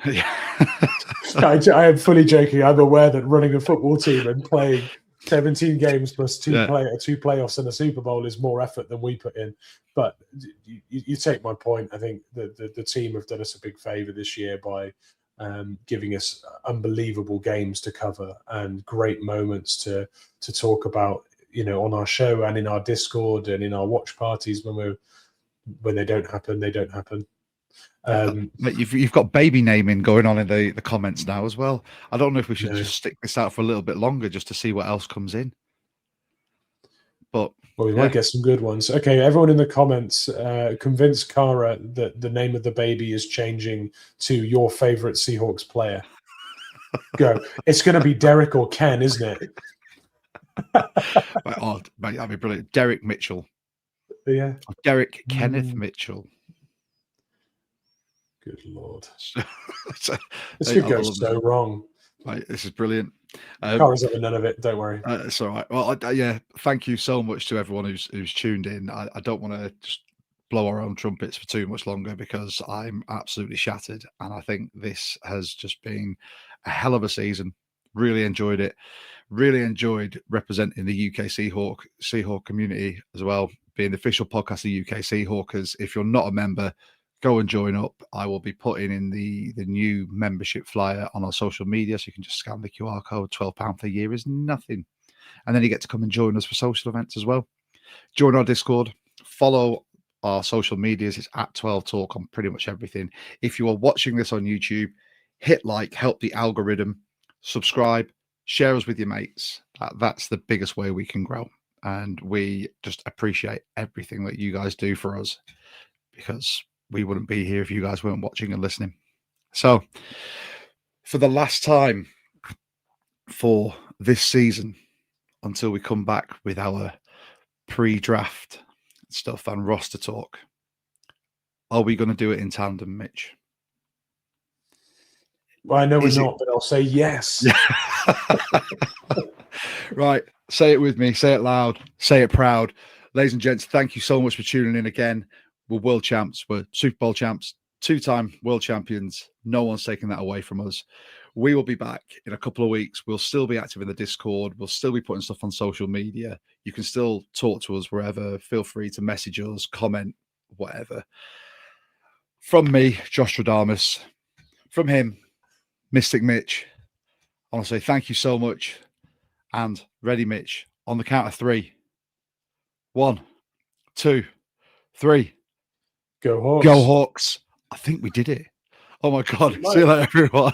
I am fully joking. I'm aware that running a football team and playing 17 games plus two playoffs and a Super Bowl is more effort than we put in. But you take my point. I think the team have done us a big favor this year by giving us unbelievable games to cover and great moments to talk about, on our show and in our Discord and in our watch parties. When they don't happen, they don't happen. You've got baby naming going on in the comments now as well. I don't know if we should just stick this out for a little bit longer just to see what else comes in. But we might get some good ones. Okay, everyone in the comments, convince Cara that the name of the baby is changing to your favorite Seahawks player. Go. It's going to be Derek or Ken, isn't it? Mate, that'd be brilliant. Derek Mitchell. Yeah. Derek Kenneth Mitchell. Good Lord. This could go so wrong. Right, this is brilliant. Cara's having none of it. Don't worry. It's all right. Well, thank you so much to everyone who's tuned in. I don't want to just blow our own trumpets for too much longer because I'm absolutely shattered. And I think this has just been a hell of a season. Really enjoyed it. Really enjoyed representing the UK Seahawk community as well, being the official podcast of UK Seahawkers. If you're not a member, go and join up. I will be putting in the new membership flyer on our social media, so you can just scan the QR code. £12 per year is nothing. And then you get to come and join us for social events as well. Join our Discord. Follow our social medias. It's at 12 Talk on pretty much everything. If you are watching this on YouTube, hit like, help the algorithm, subscribe, share us with your mates. That's the biggest way we can grow. And we just appreciate everything that you guys do for us, because we wouldn't be here if you guys weren't watching and listening. So for the last time for this season, until we come back with our pre-draft stuff and roster talk, are we going to do it in tandem, Mitch? Well, I know we're not, but I'll say yes. Right. Say it with me. Say it loud. Say it proud. Ladies and gents, thank you so much for tuning in again. We're world champs. We're Super Bowl champs. 2-time world champions. No one's taking that away from us. We will be back in a couple of weeks. We'll still be active in the Discord. We'll still be putting stuff on social media. You can still talk to us wherever. Feel free to message us, comment, whatever. From me, Josh Stradamus. From him, Mystic Mitch. I want to say thank you so much. And ready, Mitch, on the count of 3. 1, 2, 3. Go Hawks. Go Hawks. I think we did it. Oh my God. See you later, everyone.